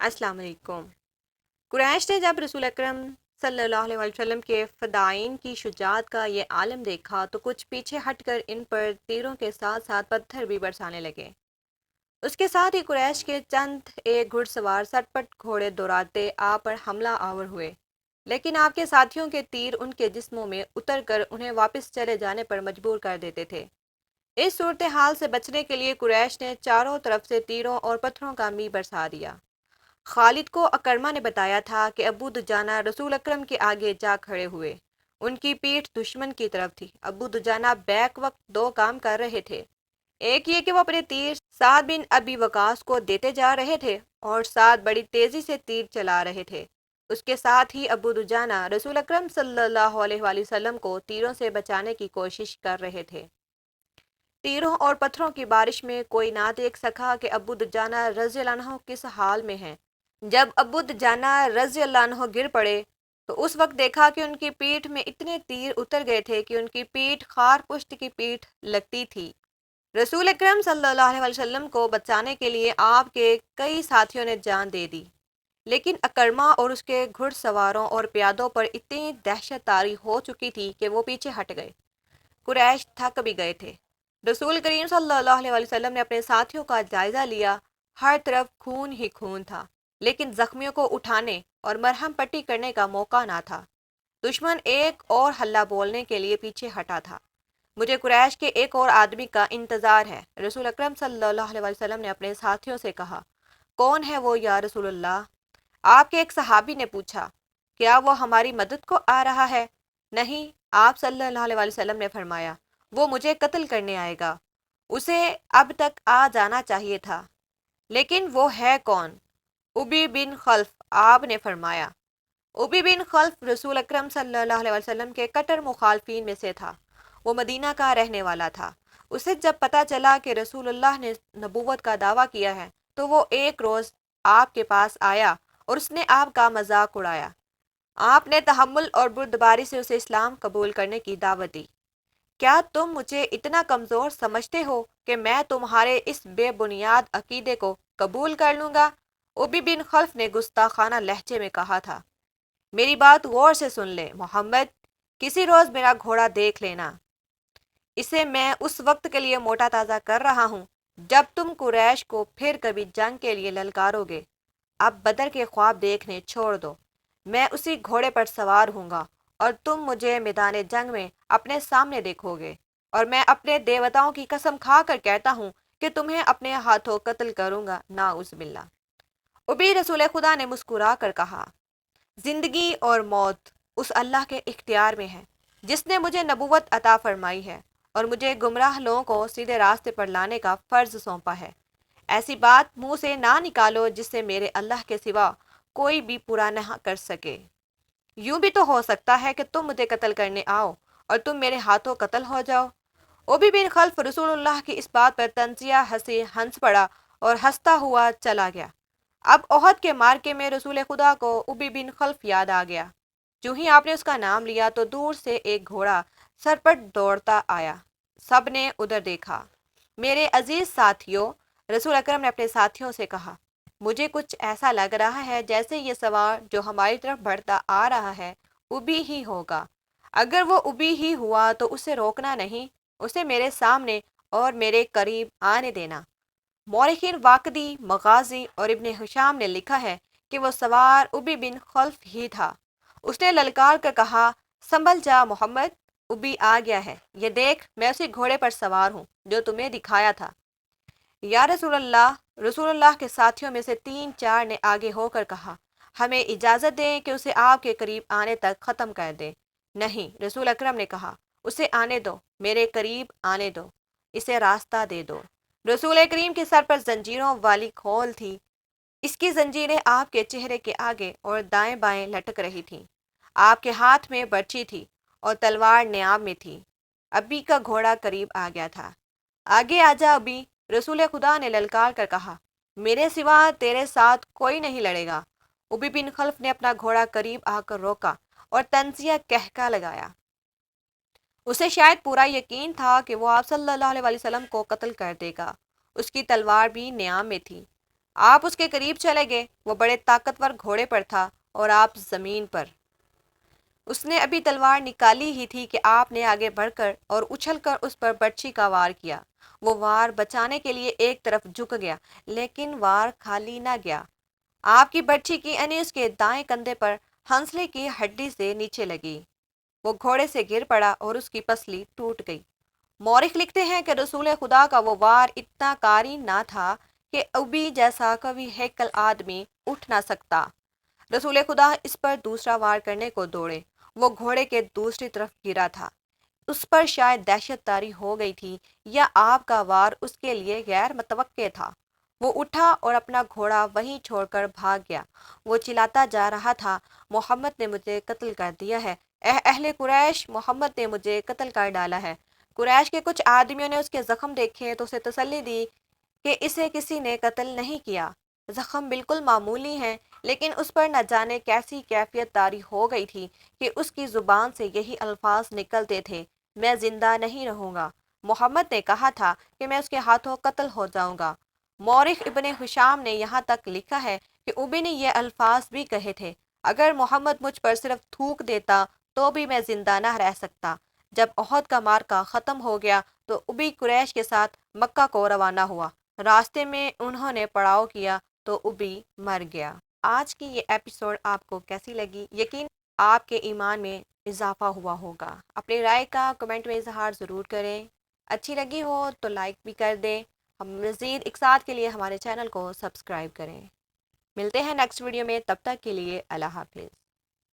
अस्सलाम वालेकुम। कुरैश ने जब रसूल अकरम सल्लल्लाहु अलैहि वसल्लम के फ़दाइन की शुजाअत का ये आलम देखा तो कुछ पीछे हटकर इन पर तीरों के साथ साथ पत्थर भी बरसाने लगे। उसके साथ ही कुरैश के चंद एक घुड़सवार सटपट घोड़े दौड़ाते आप पर हमला आवर हुए, लेकिन आपके साथियों के तीर उनके जिस्मों में उतर कर उन्हें वापस चले जाने पर मजबूर कर देते थे। इस सूरत हाल से बचने के लिए कुरैश ने चारों तरफ से तीरों और पत्थरों का मी बरसा दिया। खालिद को अकरमा ने बताया था कि अबू दुजाना रसूल अकरम के आगे जा खड़े हुए। उनकी पीठ दुश्मन की तरफ थी। अबू दुजाना बैक वक्त दो काम कर रहे थे। एक ये कि वो अपने तीर साद बिन अबी वकास को देते जा रहे थे और साद बड़ी तेजी से तीर चला रहे थे। उसके साथ ही अबू दुजाना रसूल अकरम सल्लल्लाहु अलैहि वसल्लम को तीरों से बचाने की कोशिश कर रहे थे। तीरों और पत्थरों की बारिश में कोई ना देख सका कि अबू दुजाना रज़ी अल्लाह अन्हु किस हाल में हैं। जब अबू दुजाना रज़ी अल्लाह अन्हु गिर पड़े तो उस वक्त देखा कि उनकी पीठ में इतने तीर उतर गए थे कि उनकी पीठ खार पुष्ट की पीठ लगती थी। रसूल अकरम सल्लल्लाहु अलैहि वसल्लम को बचाने के लिए आपके कई साथियों ने जान दे दी, लेकिन अकरमा और उसके घुड़सवारों और प्यादों पर इतनी दहशत तारी हो चुकी थी कि वो पीछे हट गए। कुरैश थक भी गए थे। रसूल करीम सल्लल्लाहु अलैहि वसल्लम ने अपने साथियों का जायजा लिया। हर तरफ खून ही खून था, लेकिन जख्मियों को उठाने और मरहम पट्टी करने का मौका ना था। दुश्मन एक और हल्ला बोलने के लिए पीछे हटा था। मुझे कुरैश के एक और आदमी का इंतजार है, रसूल अकरम सल्लल्लाहु अलैहि वसल्लम ने अपने साथियों से कहा। कौन है वो या रसूलल्लाह? आपके एक सहाबी ने पूछा। क्या वो हमारी मदद को आ रहा है? नहीं, आप सल्लल्लाहु अलैहि वसल्लम ने फरमाया, वो मुझे कत्ल करने आएगा। उसे अब तक आ जाना चाहिए था। लेकिन वो है कौन? उबी बिन खल्फ, आपने फरमाया। उबी बिन खल्फ रसूल अकरम सल्लल्लाहु अलैहि वसल्लम के कट्टर मुखालफिन में से था। वो मदीना का रहने वाला था। उसे जब पता चला कि रसूलुल्लाह ने नबूवत का दावा किया है तो वो एक रोज़ आपके पास आया और उसने आपका मजाक उड़ाया। आपने तहम्मुल और बुर्दबारी से उसे इस्लाम कबूल करने की दावत दी। क्या तुम मुझे इतना कमज़ोर समझते हो कि मैं तुम्हारे इस बेबुनियाद अकीदे को कबूल कर लूँगा? उबी बिन खल्फ ने गुस्ताखाना लहजे में कहा था। मेरी बात गौर से सुन ले मोहम्मद, किसी रोज़ मेरा घोड़ा देख लेना। इसे मैं उस वक्त के लिए मोटा ताज़ा कर रहा हूँ जब तुम कुरैश को फिर कभी जंग के लिए ललकारोगे। अब बदर के ख्वाब देखने छोड़ दो। मैं उसी घोड़े पर सवार हूँगा और तुम मुझे मैदान जंग में अपने सामने देखोगे, और मैं अपने देवताओं की कसम खा कर कहता हूँ कि तुम्हें अपने हाथों कत्ल करूँगा, नाउज़ बिल्ला। उबी रसूल खुदा ने मुस्कुरा कर कहा, जिंदगी और मौत उस अल्लाह के इख्तियार में है जिसने मुझे नबूवत अता फरमाई है और मुझे गुमराह लोगों को सीधे रास्ते पर लाने का फ़र्ज सौंपा है। ऐसी बात मुंह से ना निकालो जिससे मेरे अल्लाह के सिवा कोई भी पूरा न कर सके। यूं भी तो हो सकता है कि तुम मुझे कत्ल करने आओ और तुम मेरे हाथों कत्ल हो जाओ। ओबी बिन खल्फ रसूलुल्लाह की इस बात पर तंजिया हंसी हंस पड़ा और हंसता हुआ चला गया। अब ओहद के मार्के में रसूल खुदा को उबी बिन खल्फ याद आ गया। जो ही आपने उसका नाम लिया तो दूर से एक घोड़ा सरपट दौड़ता आया। सब ने उधर देखा। मेरे अजीज साथियों, रसूल अकरम ने अपने साथियों से कहा, मुझे कुछ ऐसा लग रहा है जैसे ये सवार जो हमारी तरफ बढ़ता आ रहा है उबी ही होगा। अगर वो उबी ही हुआ तो उसे रोकना नहीं, उसे मेरे सामने और मेरे करीब आने देना। मौरखीन वाकदी, मगाजी और इब्ने हिशाम ने लिखा है कि वो सवार उबी बिन खल्फ ही था। उसने ललकार कर कहा, संभल जा मोहम्मद, उबी आ गया है। ये देख, मैं उसी घोड़े पर सवार हूँ जो तुम्हें दिखाया था। या रसूलल्लाह, रसूलुल्लाह के साथियों में से तीन चार ने आगे होकर कहा, हमें इजाज़त दें कि उसे आपके करीब आने तक ख़त्म कर दें। नहीं, रसूल अकरम ने कहा, उसे आने दो, मेरे करीब आने दो, इसे रास्ता दे दो। रसूल करीम के सर पर जंजीरों वाली खोल थी। इसकी जंजीरें आपके चेहरे के आगे और दाएं बाएं लटक रही थीं। आपके हाथ में बर्छी थी और तलवार नियाब में थी। अबी का घोड़ा करीब आ गया था। आगे आजा अबी, रसूल खुदा ने ललकार कर कहा, मेरे सिवा तेरे साथ कोई नहीं लड़ेगा। उबी बिन खल्फ ने अपना घोड़ा करीब आकर रोका और तंजिया कहका लगाया। उसे शायद पूरा यकीन था कि वो आप सल्लल्लाहु अलैहि वसल्लम को कत्ल कर देगा। उसकी तलवार भी नियाम में थी। آپ اس کے قریب چلے گئے، وہ بڑے طاقتور گھوڑے پر تھا اور آپ زمین پر۔ اس نے ابھی تلوار نکالی ہی تھی کہ آپ نے آگے بڑھ کر اور اچھل کر اس پر برچھی کا وار کیا۔ وہ وار بچانے کے لیے ایک طرف جھک گیا، لیکن وار خالی نہ گیا۔ آپ کی برچھی کی انیں اس کے دائیں کندھے پر ہنسلے کی ہڈی سے نیچے لگی۔ وہ گھوڑے سے گر پڑا اور اس کی پسلی ٹوٹ گئی۔ مورخ لکھتے ہیں کہ رسول خدا کا وہ وار اتنا کاری نہ تھا کہ ابی جیسا کبھی ہیکل آدمی اٹھ نہ سکتا۔ رسول خدا اس پر دوسرا وار کرنے کو دوڑے۔ وہ گھوڑے کے دوسری طرف گرا تھا۔ اس پر شاید دہشت طاری ہو گئی تھی یا آپ کا وار اس کے لیے غیر متوقع تھا۔ وہ اٹھا اور اپنا گھوڑا وہیں چھوڑ کر بھاگ گیا۔ وہ چلاتا جا رہا تھا، محمد نے مجھے قتل کر دیا ہے، اے اہل قریش، محمد نے مجھے قتل کر ڈالا ہے۔ قریش کے کچھ آدمیوں نے اس کے زخم دیکھے تو اسے تسلی دی کہ اسے کسی نے قتل نہیں کیا۔ زخم بالکل معمولی ہیں، لیکن اس پر نہ جانے کیسی کیفیت طاری ہو گئی تھی کہ اس کی زبان سے یہی الفاظ نکلتے تھے، میں زندہ نہیں رہوں گا۔ محمد نے کہا تھا کہ میں اس کے ہاتھوں قتل ہو جاؤں گا۔ مورخ ابن ہشام نے یہاں تک لکھا ہے کہ ابی نے یہ الفاظ بھی کہے تھے، اگر محمد مجھ پر صرف تھوک دیتا تو بھی میں زندہ نہ رہ سکتا۔ جب احد کا معرکہ ختم ہو گیا تو ابی قریش کے ساتھ مکہ کو روانہ ہوا۔ راستے میں انہوں نے پڑاؤ کیا تو ابی مر گیا۔ آج کی یہ ایپیسوڈ آپ کو کیسی لگی؟ یقین آپ کے ایمان میں اضافہ ہوا ہوگا۔ اپنی رائے کا کمنٹ میں اظہار ضرور کریں۔ اچھی لگی ہو تو لائک بھی کر دیں۔ ہم مزید اقصاد کے لیے ہمارے چینل کو سبسکرائب کریں۔ ملتے ہیں نیکسٹ ویڈیو میں، تب تک کے لیے اللہ حافظ۔